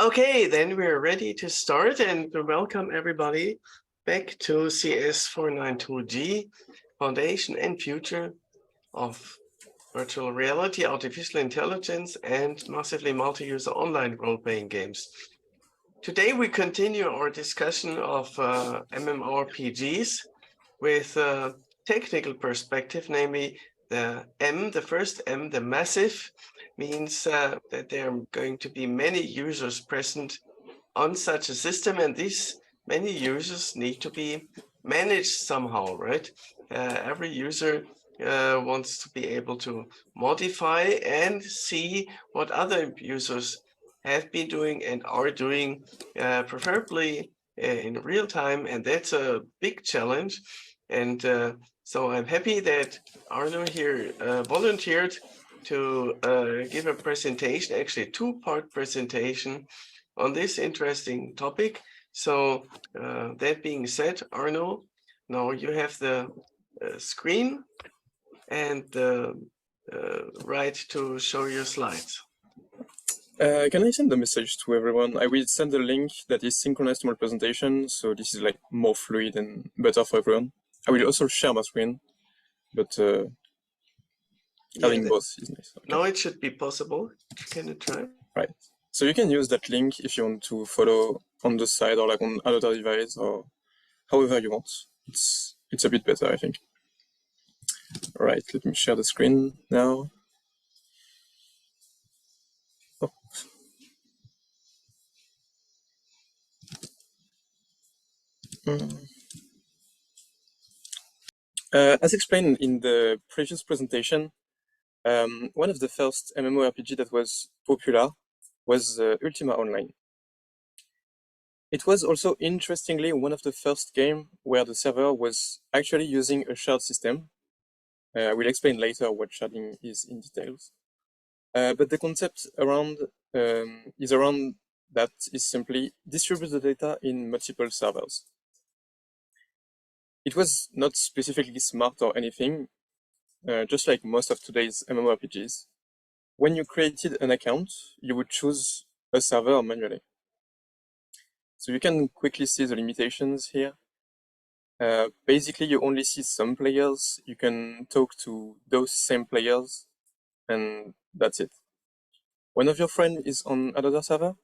Okay, then we're ready to start and to welcome everybody back to CS492G, Foundation and Future of Virtual Reality, Artificial Intelligence, and Massively Multi-User Online Role-Playing Games. Today we continue our discussion of MMORPGs with a technical perspective, namely the first M, the massive, means that there are going to be many users present on such a system, and these many users need to be managed somehow, right? Every user wants to be able to modify and see what other users have been doing and are doing, preferably in real time, and that's a big challenge. And so I'm happy that Arno here volunteered to give a presentation, actually a two-part presentation on this interesting topic. So that being said, Arno, now you have the screen and the right to show your slides. Can I send a message to everyone? I will send a link that is synchronized to my presentation, so this is like more fluid and better for everyone. I will also share my screen, but having both is nice. Okay. Now it should be possible. Can you try? Right. So you can use that link if you want to follow on the side or like on another device or however you want. It's a bit better, I think. All right, let me share the screen now. Oh. As explained in the previous presentation, one of the first MMORPG that was popular was Ultima Online. It was also, interestingly, one of the first games where the server was actually using a shard system. I will explain later what sharding is in details. But the concept around that is simply distribute the data in multiple servers. It was not specifically smart or anything, just like most of today's MMORPGs. When you created an account, you would choose a server manually. So you can quickly see the limitations here. Basically, you only see some players. You can talk to those same players, and that's it. One of your friends is on another server?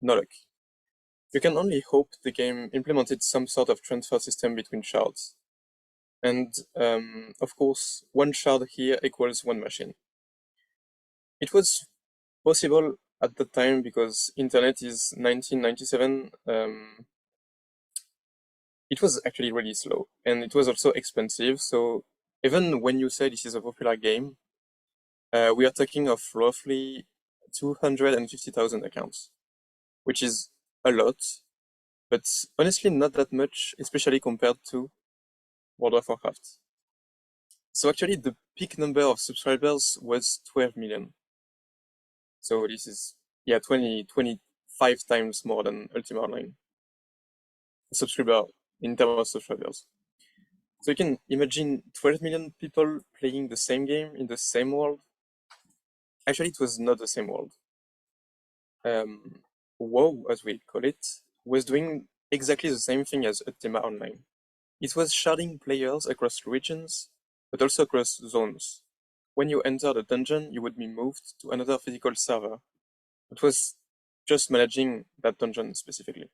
No luck. You can only hope the game implemented some sort of transfer system between shards. And of course, one shard here equals one machine. It was possible at the time because internet is 1997. It was actually really slow and it was also expensive. So even when you say this is a popular game, we are talking of roughly 250,000 accounts, which is a lot, but honestly not that much, especially compared to World of Warcraft. So actually the peak number of subscribers was 12 million. So this is, 25 times more than Ultima Online subscriber in terms of subscribers. So you can imagine 12 million people playing the same game in the same world. Actually, it was not the same world. WoW, as we call it, was doing exactly the same thing as Ultima Online. It was sharding players across regions, but also across zones. When you entered a dungeon, you would be moved to another physical server. It was just managing that dungeon specifically.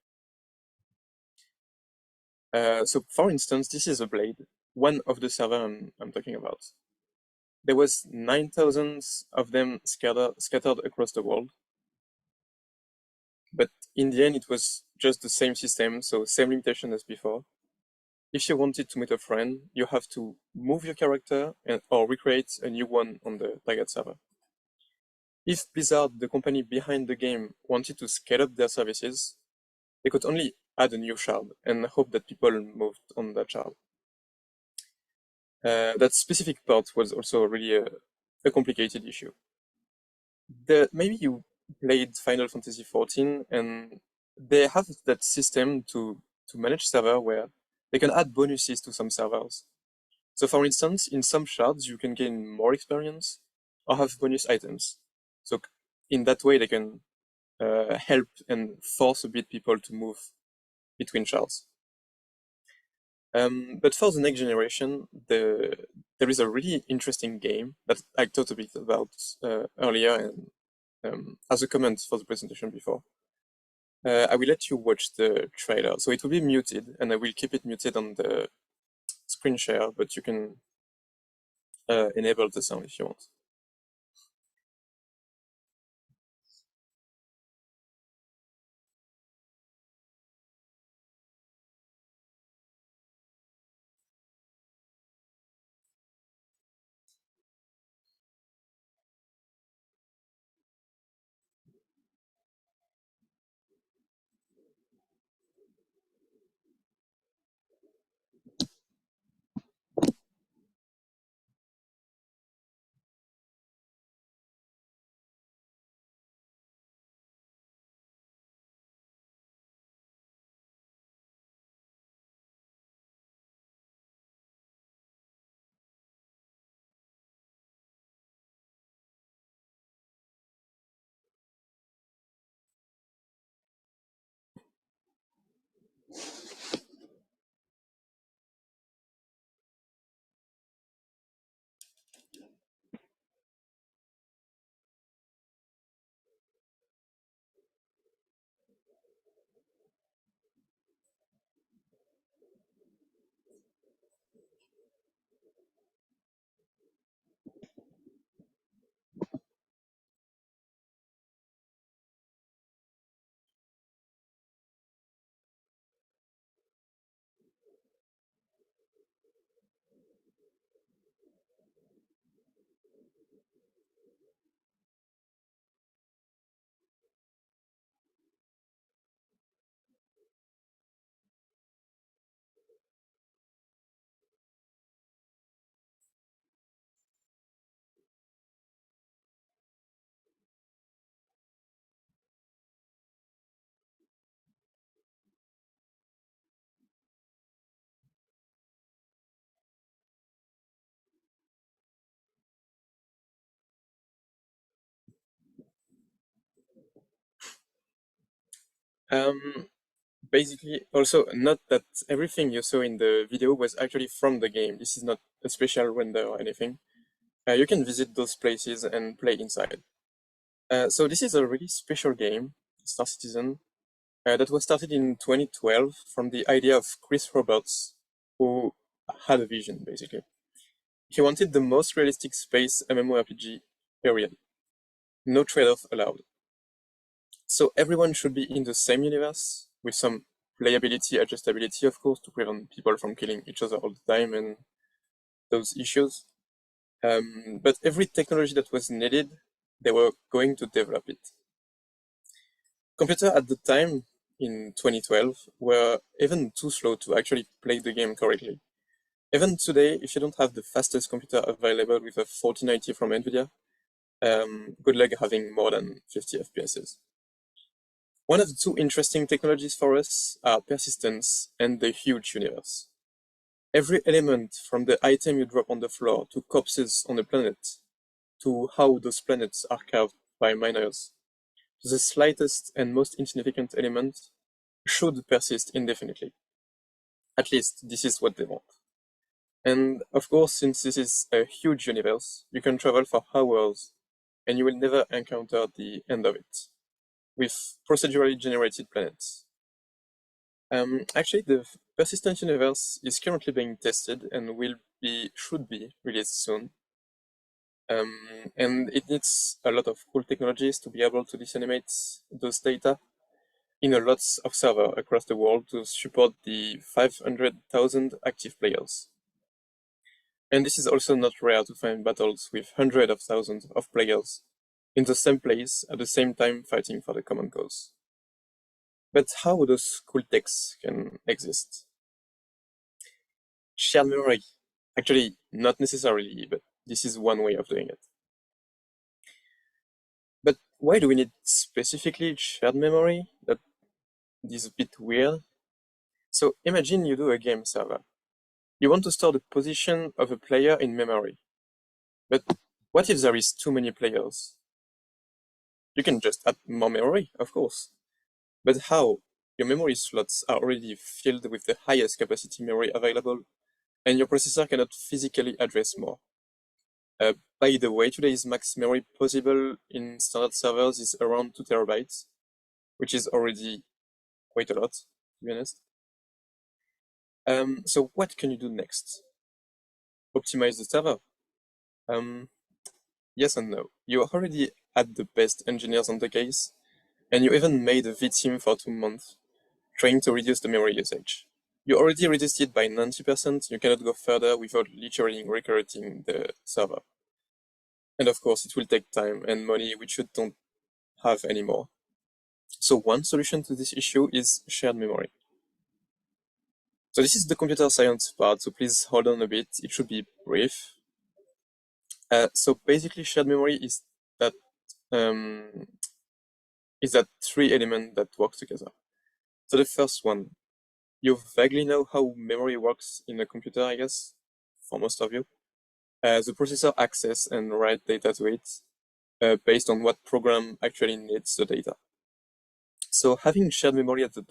So for instance, this is a blade, one of the server I'm talking about. There was 9,000 of them scattered across the world. But in the end, it was just the same system, so same limitation as before. If you wanted to meet a friend, you have to move your character or recreate a new one on the target server. If Blizzard, the company behind the game, wanted to scale up their services, they could only add a new shard and hope that people moved on that shard. That specific part was also really a complicated issue. Maybe you played Final Fantasy XIV and they have that system to manage server where they can add bonuses to some servers. So for instance, in some shards, you can gain more experience or have bonus items. So in that way, they can help and force a bit people to move between shards. But for the next generation, there is a really interesting game that I talked a bit about earlier and as a comment for the presentation before. I will let you watch the trailer. So it will be muted, and I will keep it muted on the screen share, but you can enable the sound if you want. Basically, also, not that everything you saw in the video was actually from the game. This is not a special render or anything. You can visit those places and play inside. So this is a really special game, Star Citizen, that was started in 2012 from the idea of Chris Roberts, who had a vision, basically. He wanted the most realistic space MMORPG, period. No trade-off allowed. So everyone should be in the same universe, with some playability, adjustability, of course, to prevent people from killing each other all the time and those issues. But every technology that was needed, they were going to develop it. Computers at the time, in 2012, were even too slow to actually play the game correctly. Even today, if you don't have the fastest computer available with a 4090 from NVIDIA, good luck having more than 50 FPS. One of the two interesting technologies for us are persistence and the huge universe. Every element, from the item you drop on the floor to corpses on a planet, to how those planets are carved by miners, to the slightest and most insignificant element, should persist indefinitely. At least, this is what they want. And of course, since this is a huge universe, you can travel for hours and you will never encounter the end of it, with procedurally generated planets. Actually, the persistent universe is currently being tested and should be released soon. And it needs a lot of cool technologies to be able to disseminate those data in a lots of servers across the world to support the 500,000 active players. And this is also not rare to find battles with hundreds of thousands of players in the same place at the same time fighting for the common cause. But how those cool techs can exist? Shared memory. Actually, not necessarily, but this is one way of doing it. But why do we need specifically shared memory? That is a bit weird. So imagine you do a game server. You want to store the position of a player in memory. But what if there is too many players? You can just add more memory, of course. But how? Your memory slots are already filled with the highest capacity memory available, and your processor cannot physically address more. By the way, today's max memory possible in standard servers is around 2 terabytes, which is already quite a lot, to be honest. So what can you do next? Optimize the server? Yes and no. You already had the best engineers on the case, and you even made a V team for 2 months, trying to reduce the memory usage. You already reduced it by 90%, you cannot go further without literally recreating the server. And of course, it will take time and money which you don't have anymore. So one solution to this issue is shared memory. So this is the computer science part, so please hold on a bit, it should be brief. So basically shared memory is that three elements that work together. So the first one, you vaguely know how memory works in a computer, I guess, for most of you. The processor access and write data to it based on what program actually needs the data. So having shared memory at the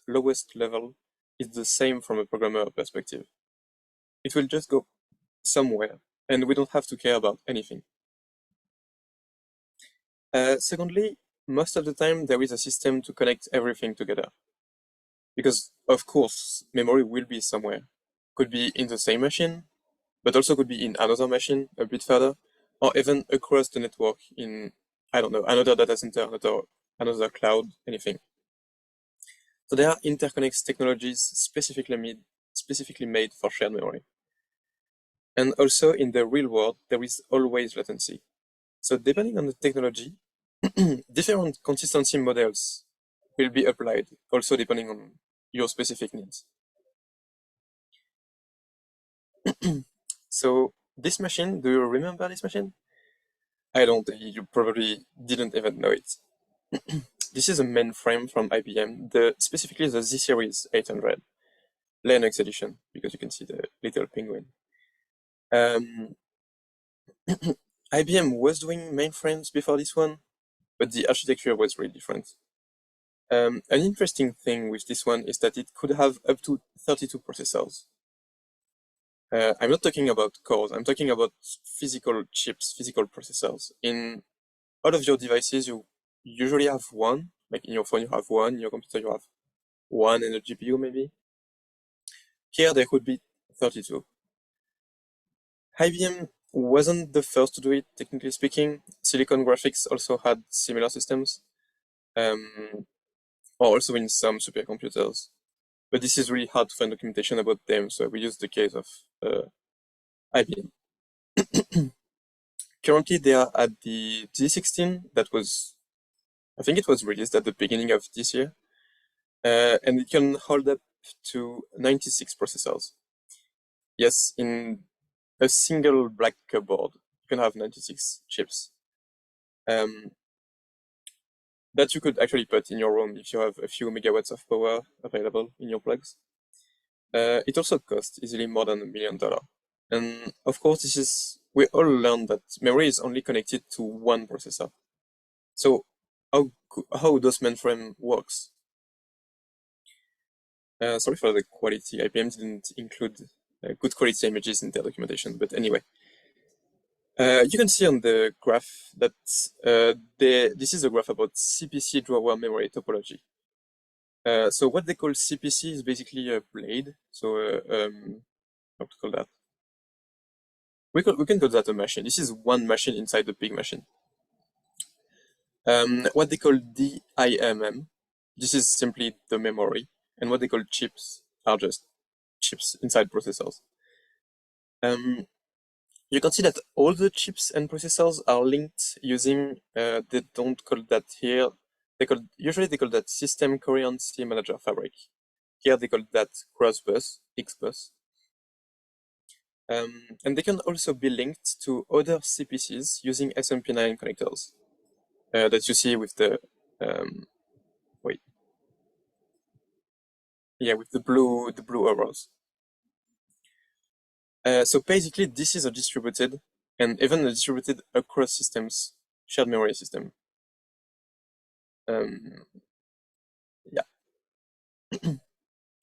lowest level is the same from a programmer perspective. It will just go somewhere, and we don't have to care about anything. Secondly, most of the time there is a system to connect everything together. Because, of course, memory will be somewhere. Could be in the same machine, but also could be in another machine a bit further, or even across the network in, I don't know, another data center, another cloud, anything. So there are interconnects technologies specifically made for shared memory. And also in the real world, there is always latency. So depending on the technology, different consistency models will be applied, also depending on your specific needs. So this machine, do you remember this machine? I don't, you probably didn't even know it. This is a mainframe from IBM, specifically the Z Series 800, Linux edition, because you can see the little penguin. IBM was doing mainframes before this one, but the architecture was really different. An interesting thing with this one is that it could have up to 32 processors. I'm not talking about cores, I'm talking about physical chips, physical processors. In all of your devices, you usually have one, like in your phone you have one, in your computer you have one, and a GPU maybe. Here there could be 32. IBM wasn't the first to do it, technically speaking. Silicon Graphics also had similar systems, or also in some supercomputers. But this is really hard to find documentation about them, so we use the case of IBM. Currently, they are at the G16 I think it was released at the beginning of this year, and it can hold up to 96 processors. Yes, in a single black cupboard, you can have 96 chips. That you could actually put in your room if you have a few megawatts of power available in your plugs. It also costs easily more than $1 million. And of course, we all learned that memory is only connected to one processor. So how does mainframe works? Sorry for the quality. IBM didn't include good quality images in their documentation, but anyway. You can see on the graph that this is a graph about CPC drawer memory topology. So what they call CPC is basically a blade. So how to call that? We can call that a machine. This is one machine inside the big machine. What they call DIMM, this is simply the memory, and what they call chips are just chips inside processors. You can see that all the chips and processors are linked using, they don't call that here, usually they call that System Coherency Manager Fabric. Here they call that Crossbus, Xbus. And they can also be linked to other CPCs using SMP9 connectors that you see with the, with the blue arrows. So basically, this is a distributed, and even a distributed across systems, shared memory system. Yeah.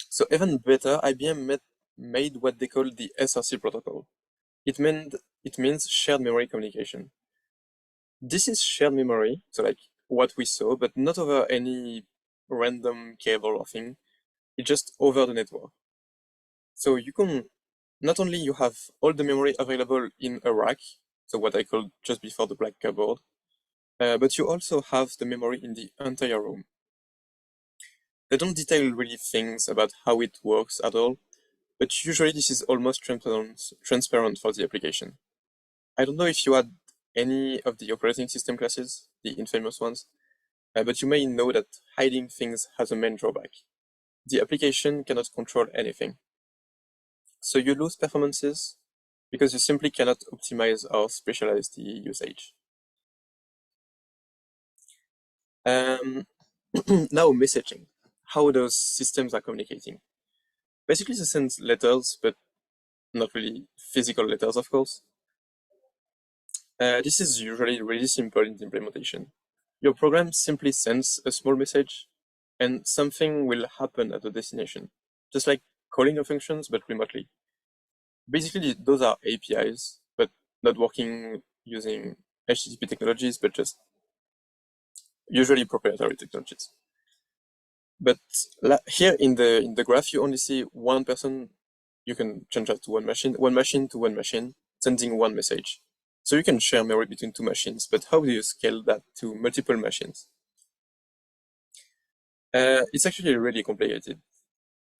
So even better, IBM made what they call the SRC protocol. It means shared memory communication. This is shared memory, so like what we saw, but not over any random cable or thing. It's just over the network. So you can not only you have all the memory available in a rack, so what I called just before the black cupboard, but you also have the memory in the entire room. They don't detail really things about how it works at all, but usually this is almost transparent for the application. I don't know if you had any of the operating system classes, the infamous ones, but you may know that hiding things has a main drawback. The application cannot control anything. So you lose performances because you simply cannot optimize or specialize the usage. Um, Now messaging, how those systems are communicating. Basically they send letters, but not really physical letters, of course. This is usually really simple in the implementation. Your program simply sends a small message and something will happen at the destination, just like calling your functions, but remotely. Basically, those are APIs, but not working using HTTP technologies, but just usually proprietary technologies. But here in the graph, you only see one person. You can change that to one machine to one machine, sending one message. So you can share memory between two machines, but how do you scale that to multiple machines? It's actually really complicated.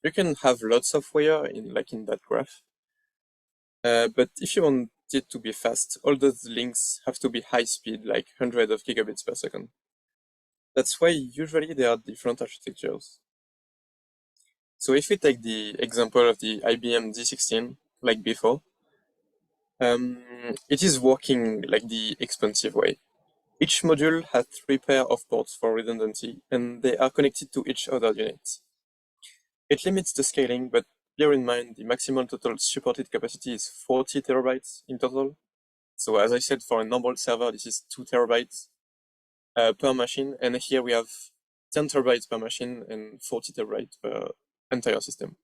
You can have lots of wire in that graph, but if you want it to be fast, all those links have to be high speed, like hundreds of gigabits per second. That's why usually there are different architectures. So if we take the example of the IBM D16, like before, it is working like the expensive way. Each module has 3 pairs of ports for redundancy, and they are connected to each other units. It limits the scaling, but bear in mind the maximum total supported capacity is 40 terabytes in total. So as I said, for a normal server, this is 2 terabytes per machine, and here we have 10 terabytes per machine and 40 terabytes per entire system.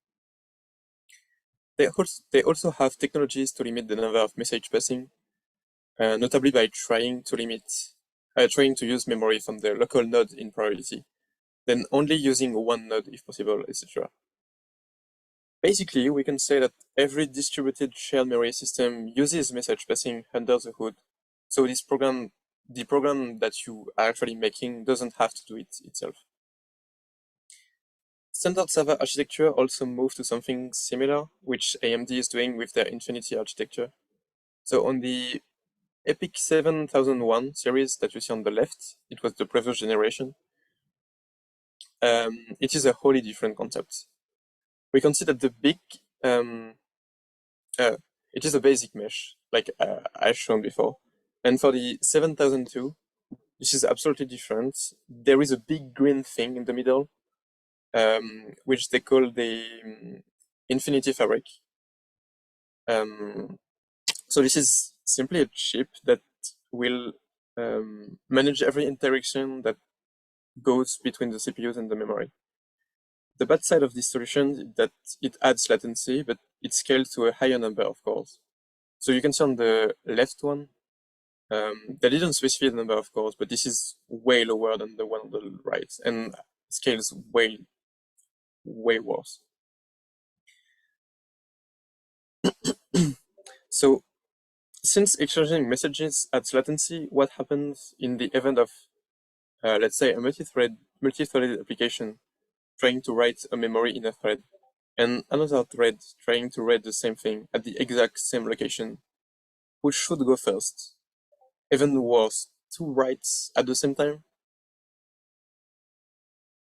They also have technologies to limit the number of message passing, notably by trying to use memory from the local node in priority, then only using one node if possible, etc. Basically, we can say that every distributed shared memory system uses message passing under the hood. So the program that you are actually making doesn't have to do it itself. Standard server architecture also moved to something similar, which AMD is doing with their Infinity architecture. So on the EPYC 7001 series that you see on the left, it was the previous generation. It is a wholly different concept. We consider the big, it is a basic mesh, like I've shown before. And for the 7002, this is absolutely different. There is a big green thing in the middle, which they call the Infinity Fabric. So this is simply a chip that will manage every interaction that goes between the CPUs and the memory. The bad side of this solution is that it adds latency, but it scales to a higher number of cores. So you can see on the left one, they didn't specify the number of cores, but this is way lower than the one on the right and scales way, way worse. So since exchanging messages adds latency, what happens in the event of, let's say, a multi-threaded application trying to write a memory in a thread, and another thread trying to read the same thing at the exact same location? Which should go first? Even worse, two writes at the same time?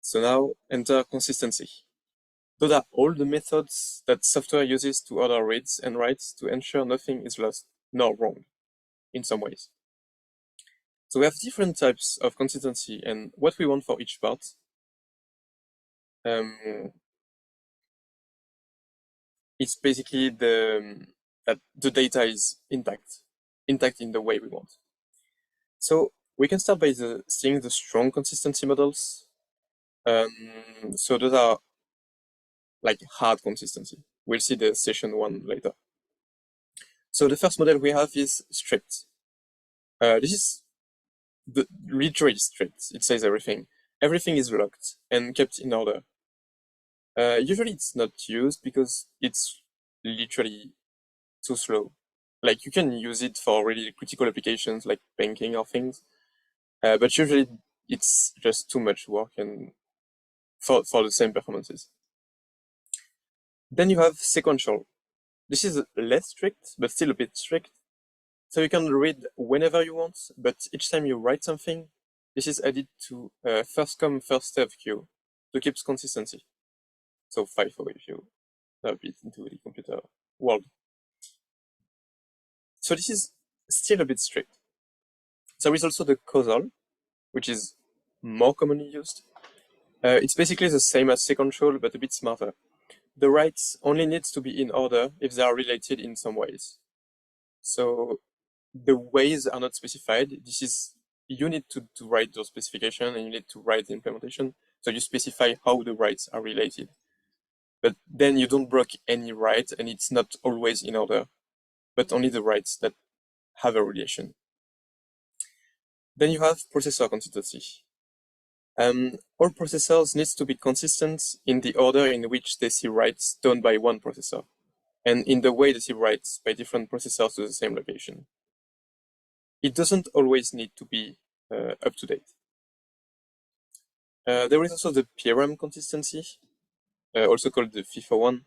So now enter consistency. Those are all the methods that software uses to order reads and writes to ensure nothing is lost nor wrong in some ways. So we have different types of consistency and what we want for each part. It's basically that the data is intact in the way we want. So We can start by seeing the strong consistency models. So those are like hard consistency. We'll see the session one later. So the first model we have is strict. This is literally strict. It says everything. Everything is locked and kept in order. Usually it's not used because it's literally too slow. Like you can use it for really critical applications like banking or things, but usually it's just too much work and for the same performances. Then you have sequential. This is less strict, but still a bit strict. So you can read whenever you want, but each time you write something, this is added to first come, first serve queue to keep consistency. So FIFO if you a bit into the computer world. So this is still a bit strict. There is also the causal, which is more commonly used. It's basically the same as sequential, but a bit smarter. The writes only needs to be in order if they are related in some ways. So the ways are not specified. This is, you need to write those specification and you need to write the implementation. So you specify how the writes are related. But then you don't break any write and it's not always in order, but only the writes that have a relation. Then you have processor consistency. All processors need to be consistent in the order in which they see writes done by one processor, and in the way they see writes by different processors to the same location. It doesn't always need to be up to date. There is also the PRM consistency, also called the FIFO one.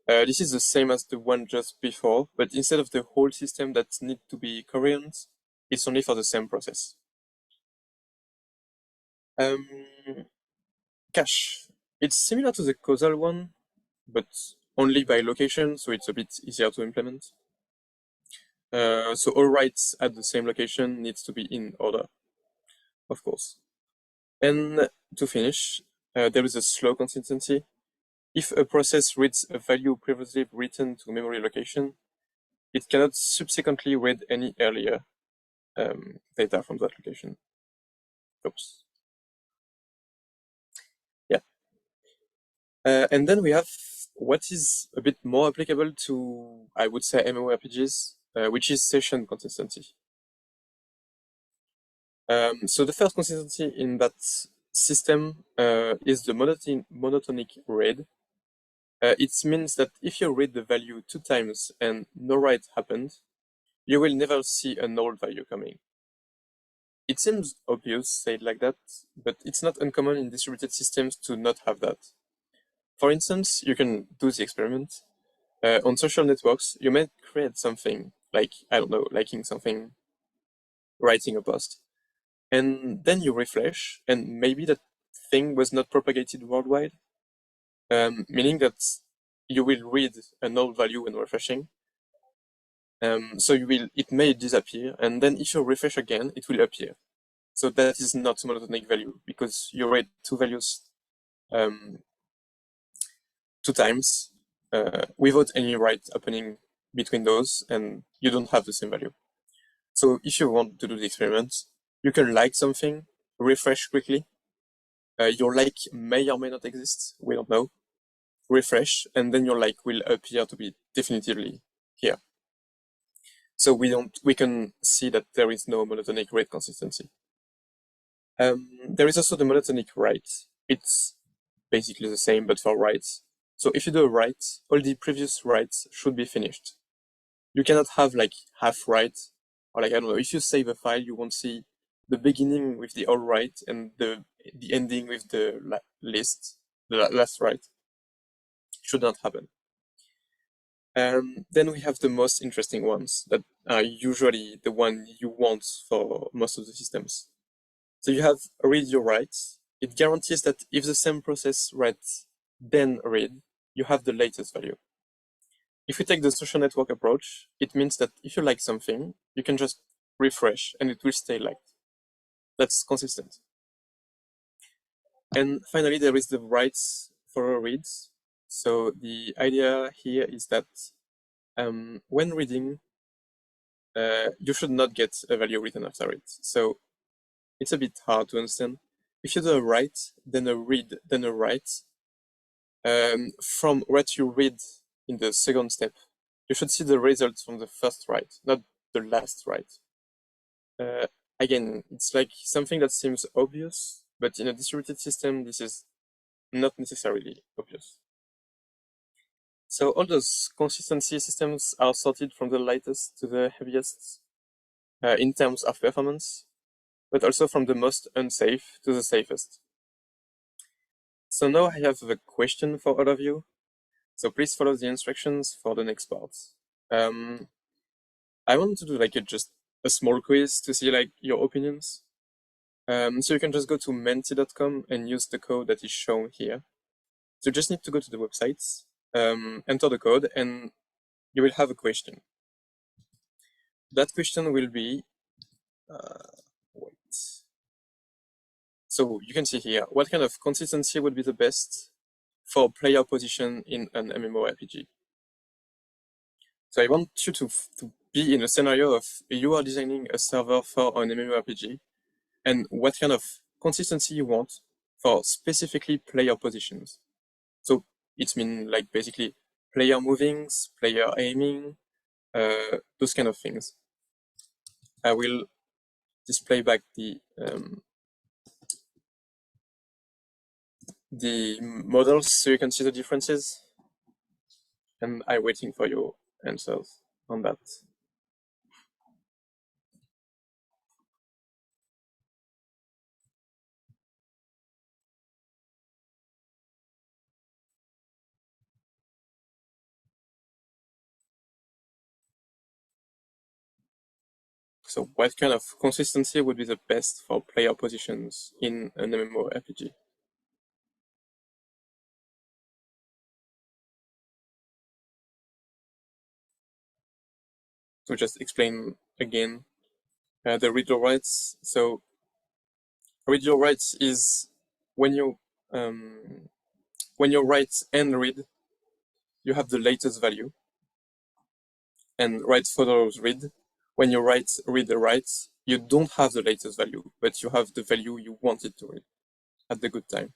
This is the same as the one just before, but instead of the whole system that need to be coherent, it's only for the same process. Cache. It's similar to the causal one, but only by location, so it's a bit easier to implement. So all writes at the same location needs to be in order, of course. And to finish, there is a slow consistency. If a process reads a value previously written to memory location, it cannot subsequently read any earlier data from that location. Oops. Yeah. And then we have what is a bit more applicable to, I would say, MMORPGs, which is session consistency. So the first consistency in that system is the monotonic read. It means that if you read the value 2 times and no write happened, you will never see a null value coming. It seems obvious said like that, but it's not uncommon in distributed systems to not have that. For instance, you can do the experiment. On social networks, you may create something like, I don't know, liking something, writing a post, and then you refresh, and maybe that thing was not propagated worldwide, meaning that you will read a null value when refreshing. So it may disappear, and then if you refresh again, it will appear. So that is not monotonic value because you read 2 values 2 times without any write happening between those, and you don't have the same value. So if you want to do the experiment, you can like something, refresh quickly. Your like may or may not exist, we don't know. Refresh, and then your like will appear to be definitively here. So we can see that there is no monotonic read consistency. There is also the monotonic write. It's basically the same, but for writes. So if you do a write, all the previous writes should be finished. You cannot have like half write, or like, I don't know, if you save a file, you won't see the beginning with the all write and the ending with the list, the last write. Should not happen. Then we have the most interesting ones that are usually the one you want for most of the systems. So you have read your writes. It guarantees that if the same process writes then read, you have the latest value. If we take the social network approach, it means that if you like something, you can just refresh and it will stay liked. That's consistent. And finally, there is the writes for reads. So the idea here is that when reading, you should not get a value written after it. So it's a bit hard to understand. If you do a write, then a read, then a write, from what you read in the second step, you should see the results from the first write, not the last write. Again, it's like something that seems obvious, but in a distributed system, this is not necessarily obvious. So all those consistency systems are sorted from the lightest to the heaviest in terms of performance, but also from the most unsafe to the safest. So now I have a question for all of you. So please follow the instructions for the next part. I want to do like just a small quiz to see like your opinions. So you can just go to menti.com and use the code that is shown here. So you just need to go to the website, enter the code, and you will have a question. That question will be, wait. So you can see here, what kind of consistency would be the best for player position in an MMORPG? So I want you to be in a scenario of you are designing a server for an MMORPG and what kind of consistency you want for specifically player positions. So it means like basically player movings, player aiming, those kind of things. I will display back the models so you can see the differences, and I'm waiting for your answers on that. So what kind of consistency would be the best for player positions in an MMORPG? So just explain again the read your rights. So read your rights is when you write and read, you have the latest value, and write follows read. When you write read write, you don't have the latest value, but you have the value you wanted to read at the good time.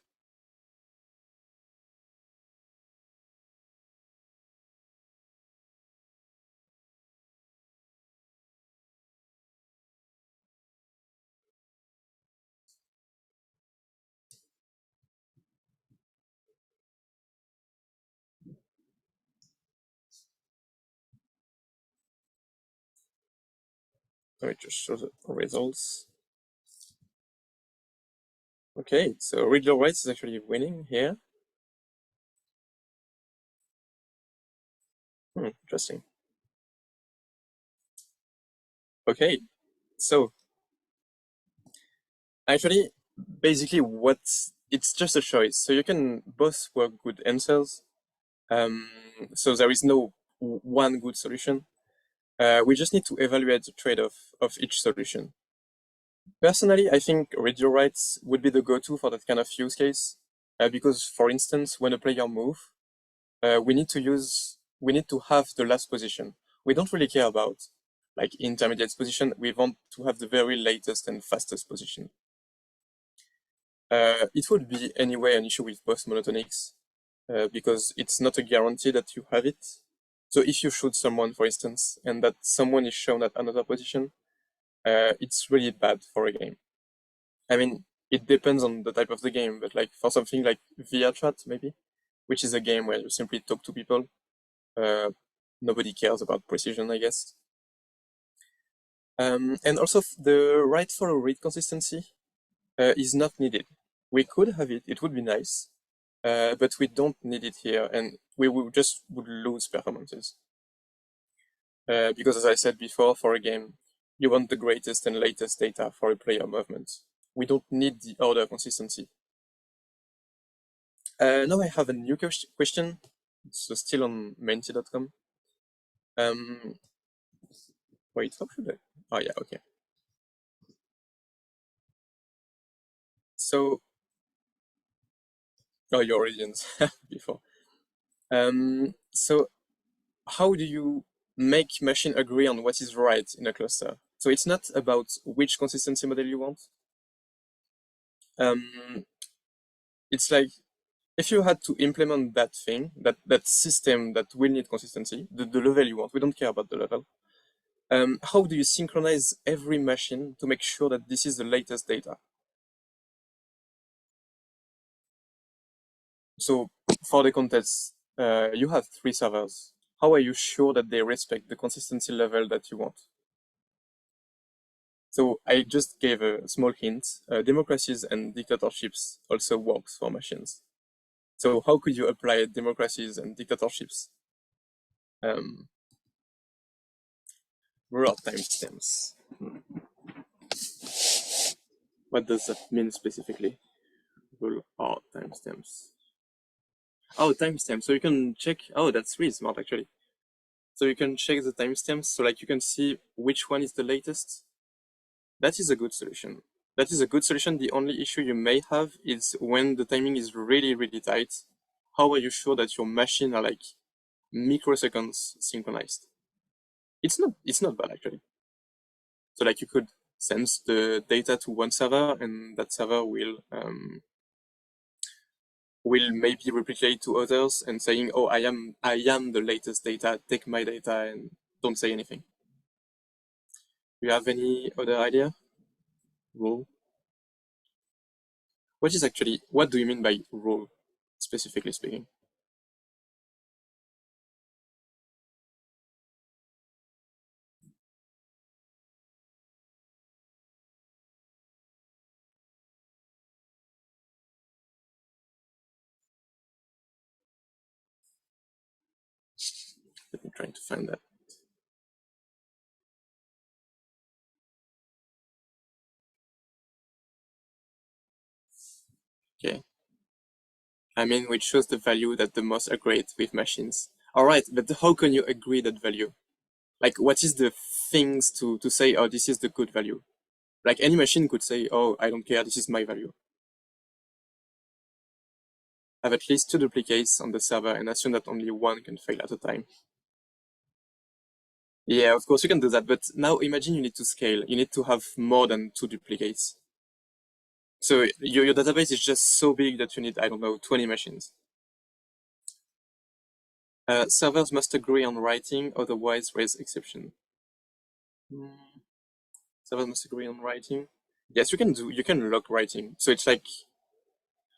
Let me just show the results. Okay, so read your rights is actually winning here. Interesting. Okay, so actually, basically, it's just a choice. So you can both work good answers. So there is no one good solution. We just need to evaluate the trade-off of each solution. Personally, I think read your rights would be the go-to for that kind of use case, because, for instance, when a player moves, we need to have the last position. We don't really care about like intermediate position. We want to have the very latest and fastest position. It would be anyway an issue with both monotonics, because it's not a guarantee that you have it. So if you shoot someone, for instance, and that someone is shown at another position, it's really bad for a game. I mean, it depends on the type of the game, but like for something like VRChat, maybe, which is a game where you simply talk to people, nobody cares about precision, I guess. And also the write follow read consistency is not needed. We could have it, it would be nice, but we don't need it here, and we would lose performances. Because as I said before, for a game, you want the greatest and latest data for a player movement. We don't need the order consistency. Now I have a new question. So still on menti.com. Wait, how should I? Oh yeah, okay. So, oh, you already answered before. So how do you make machine agree on what is right in a cluster? So it's not about which consistency model you want. it's like if you had to implement that thing, that system that will need consistency, the level you want, we don't care about the level. How do you synchronize every machine to make sure that this is the latest data? So for the contest, you have 3 servers. How are you sure that they respect the consistency level that you want? So I just gave a small hint. Democracies and dictatorships also works for machines. So how could you apply democracies and dictatorships? Raw timestamps. What does that mean specifically? Rule or timestamps. Oh, timestamps. So you can check. Oh, that's really smart actually. So you can check the timestamps. So like you can see which one is the latest. That is a good solution. That is a good solution. The only issue you may have is when the timing is really, really tight. How are you sure that your machine are like microseconds synchronized? It's not bad actually. So like you could send the data to one server and that server will maybe replicate to others and saying, oh, I am the latest data, take my data and don't say anything. Do you have any other idea? Rule? What do you mean by rule, specifically speaking? Let me try to find that. Okay. I mean, which shows the value that the most agreed with machines. All right, but how can you agree that value? Like, what is the things to say, oh, this is the good value? Like any machine could say, oh, I don't care, this is my value. Have at least 2 duplicates on the server and assume that only one can fail at a time. Yeah, of course you can do that, but now imagine you need to scale. You need to have more than 2 duplicates. So your database is just so big that you need, I don't know, 20 machines. Servers must agree on writing, otherwise raise exception. Servers must agree on writing. Yes, you can lock writing. So it's like,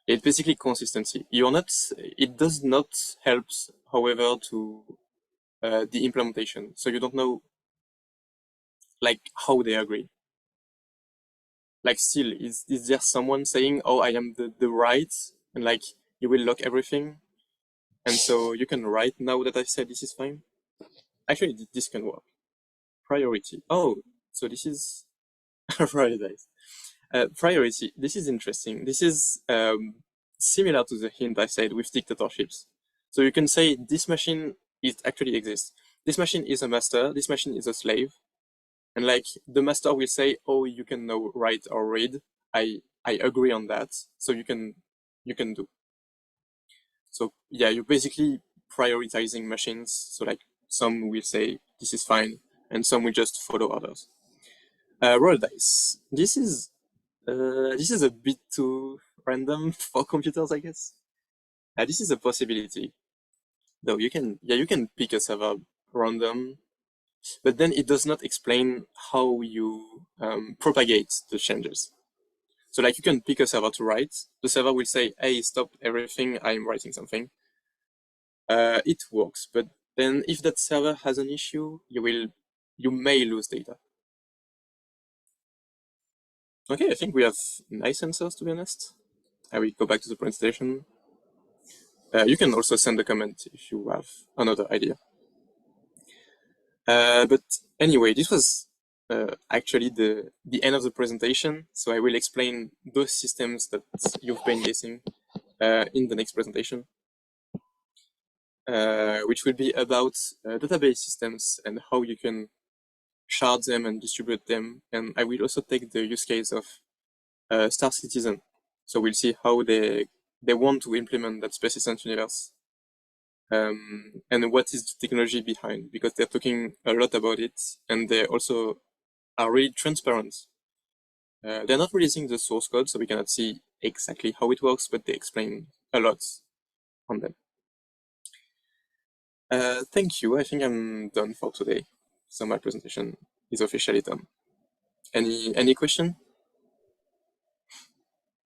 it's basically consistency. It does not help, however, to the implementation. So you don't know like how they agree. Like still, is there someone saying, oh, I am the right, and like you will lock everything, and so you can write now that I said this is fine. Actually, this can work. Priority. Oh, so this is prioritize. Priority. This is interesting. This is similar to the hint I said with dictatorships. So you can say this machine it actually exists. This machine is a master. This machine is a slave. And like the master will say, oh, you can now write or read. I agree on that. So you can do. So yeah, you're basically prioritizing machines. So like some will say this is fine, and some will just follow others. Roll dice. This is a bit too random for computers, I guess. This is a possibility. Though you can pick a server random, but then it does not explain how you propagate the changes. So like you can pick a server to write. The server will say, hey, stop everything, I'm writing something. It works, but then if that server has an issue, you may lose data. Okay, I think we have nice answers, to be honest. I will go back to the presentation. You can also send a comment if you have another idea. But anyway, this was actually the end of the presentation. So I will explain those systems that you've been guessing in the next presentation, which will be about database systems and how you can shard them and distribute them. And I will also take the use case of Star Citizen. So we'll see how they want to implement that persistent universe. And what is the technology behind, because they're talking a lot about it, and they also are really transparent. They're not releasing the source code, so we cannot see exactly how it works, but they explain a lot on them. Thank you. I think I'm done for today. So my presentation is officially done. Any question?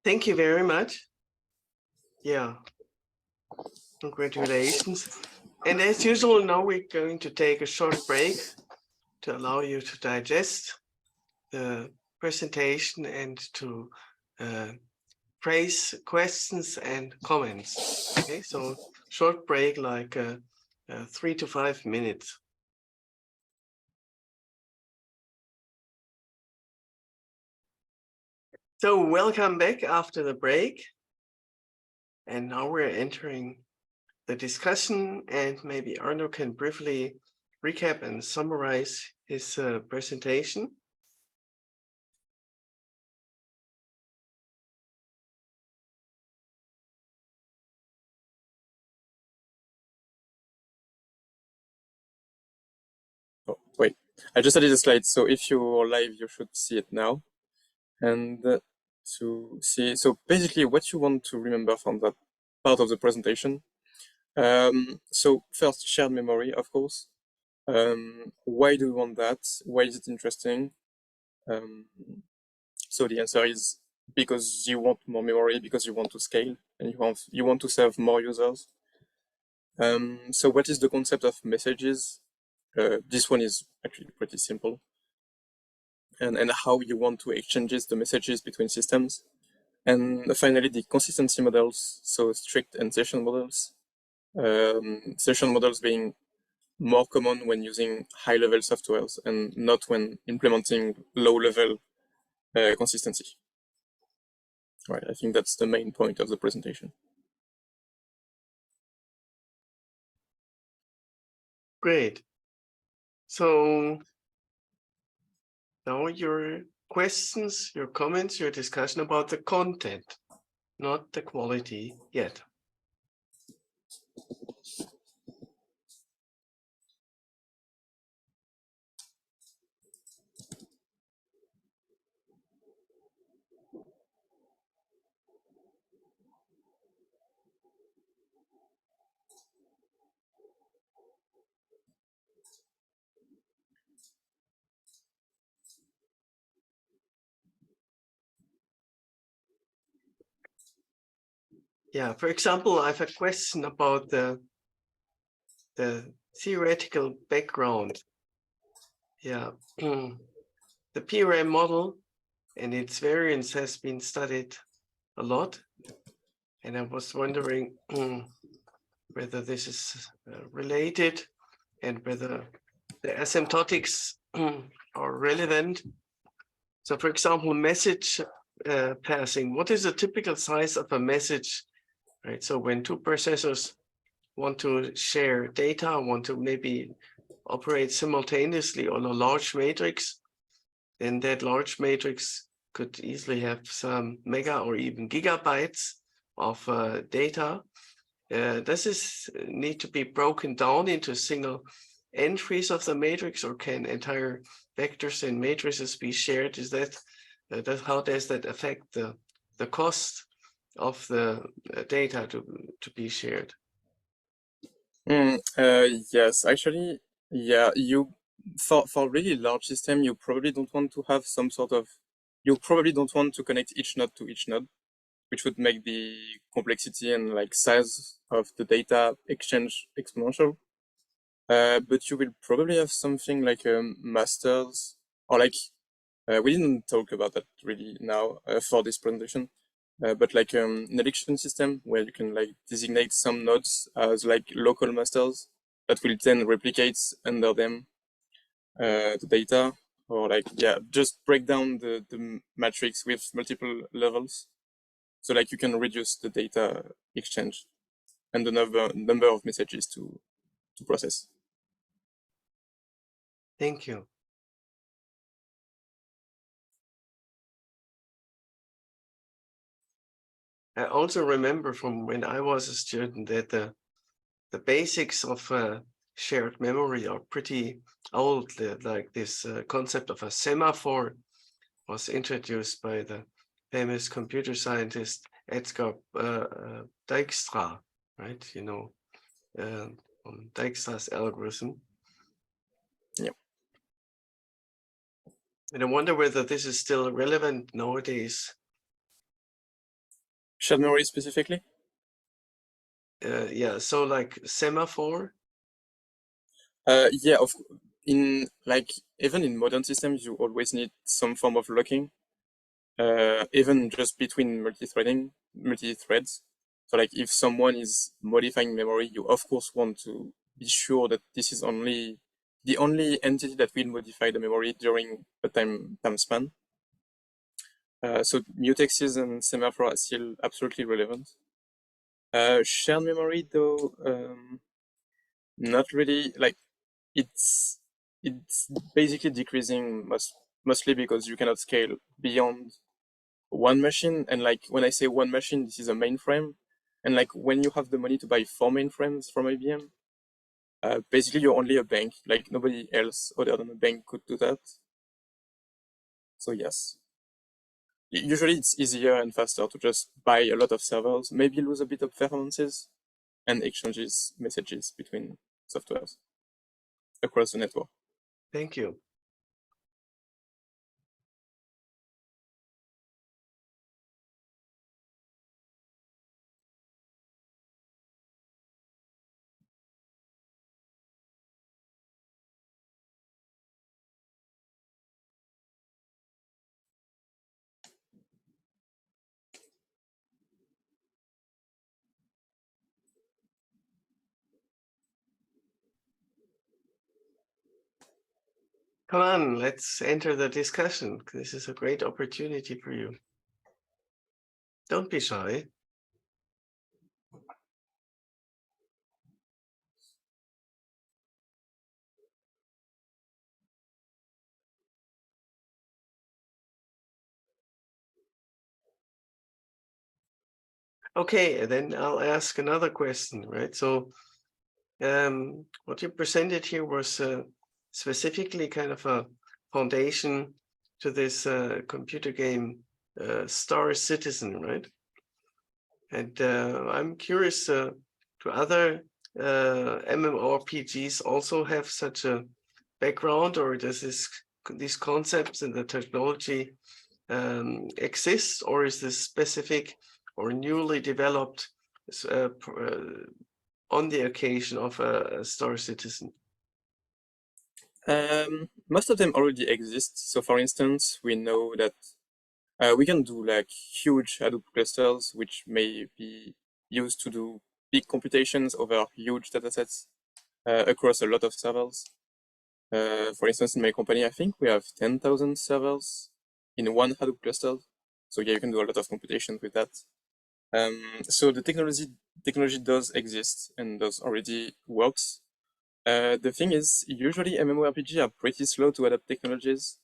Thank you very much. Yeah, congratulations. And as usual, now we're going to take a short break to allow you to digest the presentation and to raise questions and comments. Okay, so short break, like 3 to 5 minutes. So welcome back after the break. And now we're entering the discussion, and maybe Arno can briefly recap and summarize his presentation. Oh, wait, I just added a slide. So if you're live, you should see it now. And to see, so basically what you want to remember from that part of the presentation. So first, shared memory, of course. Why do we want that? Why is it interesting? So the answer is because you want more memory, because you want to scale, and you want to serve more users. So what is the concept of messages? This one is actually pretty simple. And how you want to exchange the messages between systems. And finally, the consistency models, so strict and session models. Session models being more common when using high-level softwares and not when implementing low-level consistency. Right, I think that's the main point of the presentation. Great. So now your questions, your comments, your discussion about the content, not the quality yet. Yeah, for example, I have a question about the theoretical background. Yeah, the PRM model and its variance has been studied a lot. And I was wondering whether this is related and whether the asymptotics are relevant. So for example, message passing, what is the typical size of a message, right? So when two processors want to share data, want to maybe operate simultaneously on a large matrix, then that large matrix could easily have some mega or even gigabytes of data. Does this need to be broken down into single entries of the matrix, or can entire vectors and matrices be shared? Is that, how does that affect the cost of the data to be shared? Yes, actually, yeah, for really large system, you probably don't want to have some sort of, you probably don't want to connect each node to each node, which would make the complexity and like size of the data exchange exponential. But you will probably have something like masters, or like, we didn't talk about that really now for this presentation, but like an election system where you can like designate some nodes as like local masters that will then replicate under them the data, or like, yeah, just break down the matrix with multiple levels. So like you can reduce the data exchange and the number of messages to process. Thank you. I also remember from when I was a student that the basics of shared memory are pretty old. Like this concept of a semaphore was introduced by the famous computer scientist Edgar Dijkstra, right? You know, on Dijkstra's algorithm. Yeah. And I wonder whether this is still relevant nowadays. Shared memory specifically? Yeah, so like semaphore. Yeah, even in modern systems, you always need some form of locking, even just between multi-threads. So like if someone is modifying memory, you of course want to be sure that this is the only entity that will modify the memory during a time span. So mutexes and semaphore are still absolutely relevant. Shared memory though, not really. Like it's basically decreasing mostly because you cannot scale beyond one machine. And like when I say one machine, this is a mainframe. And like when you have the money to buy 4 mainframes from IBM, basically you're only a bank. Like nobody else other than a bank could do that. So yes. Usually it's easier and faster to just buy a lot of servers, maybe lose a bit of performances, and exchanges messages between softwares across the network. Thank you. Come on, let's enter the discussion. This is a great opportunity for you. Don't be shy. Okay, then I'll ask another question, right? So what you presented here was specifically kind of a foundation to this computer game Star Citizen, right? And I'm curious, do other MMORPGs also have such a background, or does these concepts and the technology exist, or is this specific or newly developed on the occasion of a Star Citizen? Most of them already exist. So for instance, we know that we can do like huge Hadoop clusters, which may be used to do big computations over huge datasets across a lot of servers. For instance, in my company, I think we have 10,000 servers in one Hadoop cluster. So yeah, you can do a lot of computations with that. So the technology does exist and does already works. The thing is, usually MMORPG are pretty slow to adapt technologies.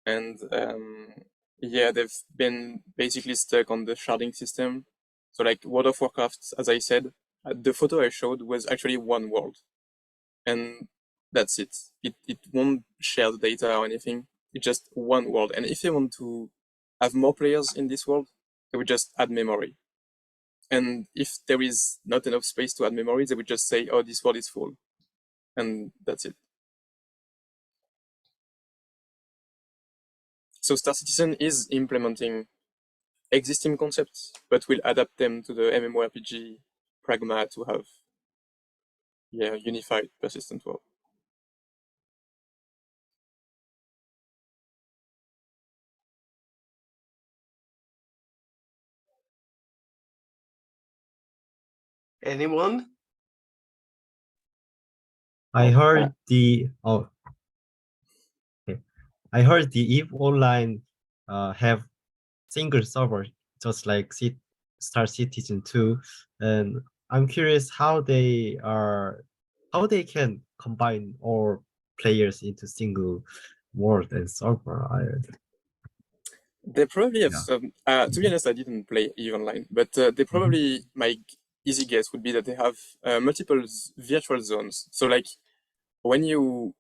And yeah, they've been basically stuck on the sharding system. So like World of Warcraft, as I said, the photo I showed was actually one world. And that's it. It won't share the data or anything. It's just one world. And if they want to have more players in this world, they would just add memory. And if there is not enough space to add memory, they would just say, oh, this world is full. And that's it. So Star Citizen is implementing existing concepts, but will adapt them to the MMORPG pragma to have unified persistent world. Anyone? I heard the okay. I heard the EVE Online have single server just like Star Citizen 2, and I'm curious how they can combine all players into single world and server. They probably have Yeah. some. To be honest, I didn't play EVE Online, but they probably, my easy guess would be that they have multiple virtual zones. So like when you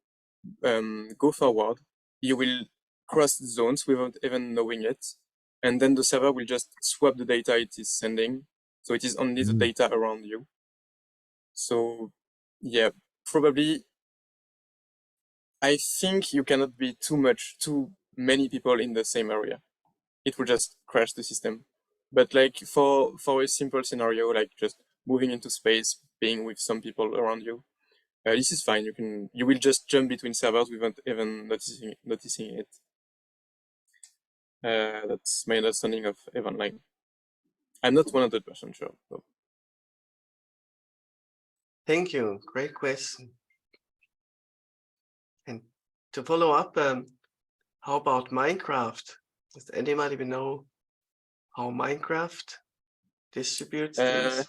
go forward, you will cross zones without even knowing it. and then the server will just swap the data it is sending. So it is only the data around you. So yeah, probably I think you cannot be too many people in the same area. It will just crash the system. But like for a simple scenario, like just moving into space, being with some people around you, this is fine. You will just jump between servers without even noticing it. That's my understanding of EVE Online. I'm not 100% sure, though. Thank you. Great question. And to follow up, how about Minecraft? Does anybody know how Minecraft distributes things?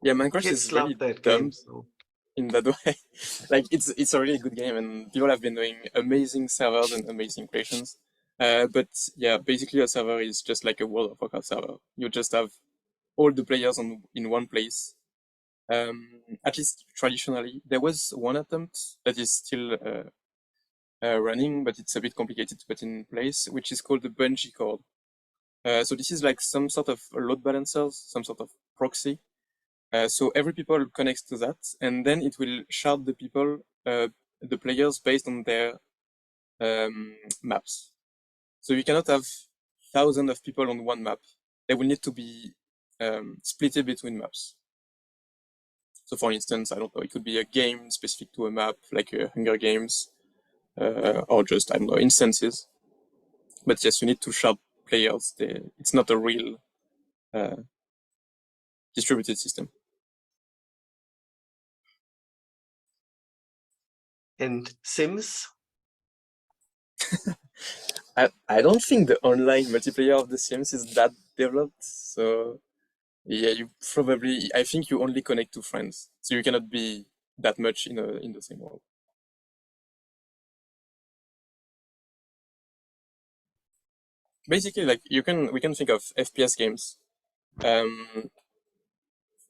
Yeah, Minecraft Kids is really love that dumb game. So. in that way. Like it's a really good game, and people have been doing amazing servers and amazing creations. But yeah, basically a server is just like a World of Warcraft server. You just have all the players in one place. At least traditionally, there was one attempt that is still running, but it's a bit complicated to put in place, which is called the bungee cord. So this is like some sort of load balancers, some sort of proxy. So every people connects to that, and then it will shard the people, the players based on their maps. So you cannot have thousands of people on one map. They will need to be split between maps. So for instance, I don't know, it could be a game specific to a map, like Hunger Games, or just, I don't know, instances. But yes, you need to shard players. It's not a real distributed system. And Sims? I don't think the online multiplayer of The Sims is that developed. So yeah, I think you only connect to friends. So you cannot be that much in the same world. Basically, like we can think of FPS games.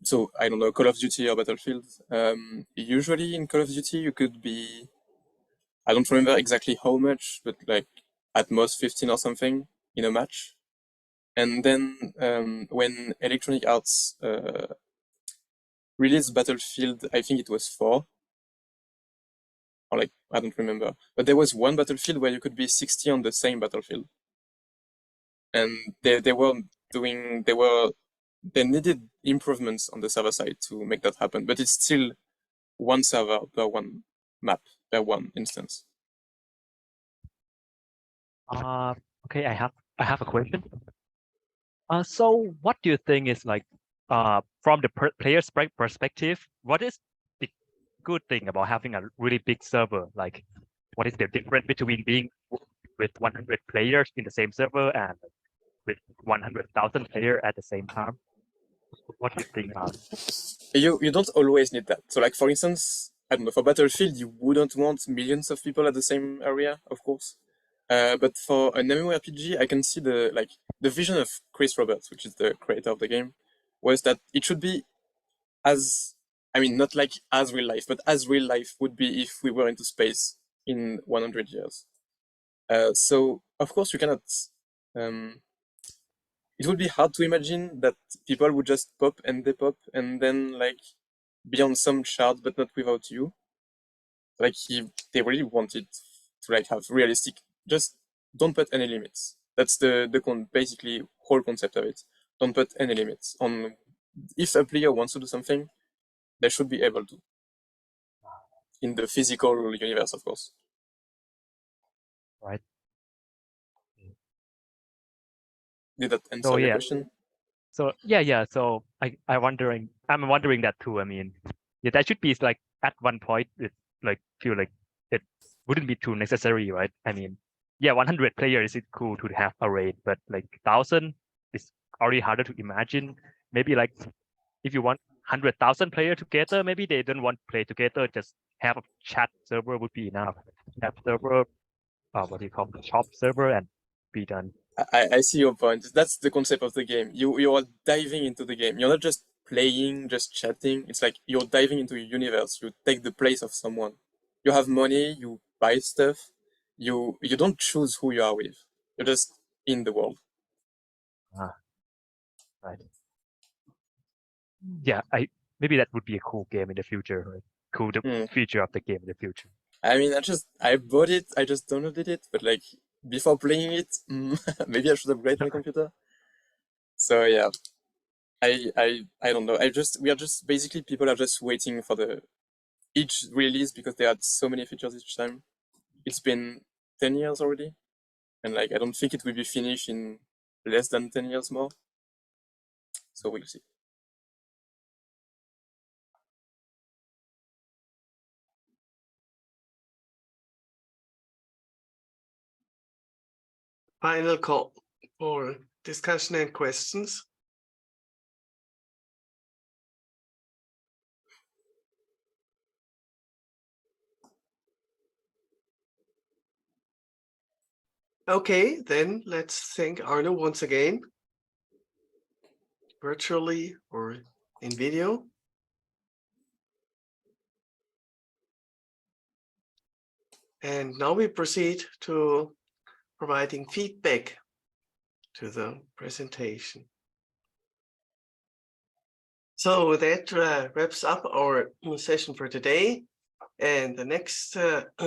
So I don't know, Call of Duty or Battlefield. Usually in Call of Duty you could be, I don't remember exactly how much, but like at most 15 or something in a match. And then when Electronic Arts released Battlefield, I think it was 4, or like I don't remember. But there was one Battlefield where you could be 60 on the same battlefield, and they needed improvements on the server side to make that happen. But it's still one server per one map per one instance. Okay, I have a question. So what do you think is like, from the player's perspective, what is the good thing about having a really big server? Like, what is the difference between being with 100 players in the same server and with 100,000 players at the same time? What do you think about it? You don't always need that. So like for instance, I don't know, for Battlefield you wouldn't want millions of people at the same area, of course. But for an MMORPG, I can see the vision of Chris Roberts, which is the creator of the game, was that it should be not like as real life, but as real life would be if we were into space in 100 years. So of course you cannot. It would be hard to imagine that people would just pop and depop and then like be on some shard, but not without you. Like they really wanted to like have realistic. Just don't put any limits. That's the basically whole concept of it. Don't put any limits on. If a player wants to do something, they should be able to. In the physical universe, of course. Right. Did that answer your question? So yeah. So I'm wondering that too. I mean, yeah, that should be like at one point it like feel like it wouldn't be too necessary, right? I mean, yeah, 100 players is cool to have a raid, but like 1,000 is already harder to imagine. Maybe like if you want 100,000 players together, maybe they don't want to play together. Just have a chat server would be enough. Have server, what do you call it, shop server, and be done. I see your point. That's the concept of the game. You are diving into the game. You're not just playing, just chatting. It's like you're diving into a universe. You take the place of someone. You have money. You buy stuff. You don't choose who you are with. You're just in the world. Right. Yeah, maybe that would be a cool game in the future. Right? Cool feature of the game in the future. I mean, I bought it, I just downloaded it, but like before playing it, maybe I should upgrade my computer. So yeah, I don't know. We are just basically people are just waiting for each release because they had so many features each time. It's been 10 years already, and like I don't think it will be finished in less than 10 years more. So we'll see. Final call for discussion and questions. Okay, then let's thank Arno once again, virtually or in video. And now we proceed to providing feedback to the presentation. So that wraps up our session for today. And the next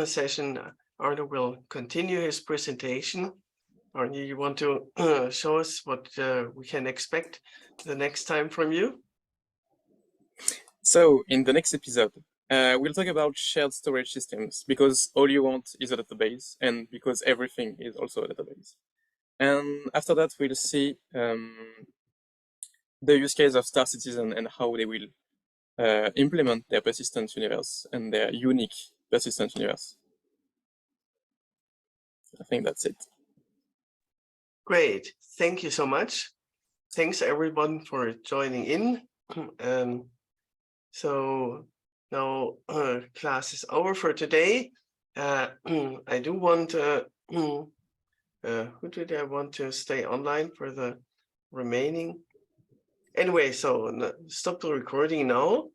session, Arno will continue his presentation. Arno, you want to show us what we can expect the next time from you? So in the next episode, we'll talk about shared storage systems because all you want is a database and because everything is also a database. And after that, we'll see the use case of Star Citizen and how they will implement their persistent universe and their unique persistent universe. I think that's it. Great. Thank you so much. Thanks everyone for joining in. So now class is over for today. I do want who did I want to stay online for the remaining? Anyway, so stop the recording now.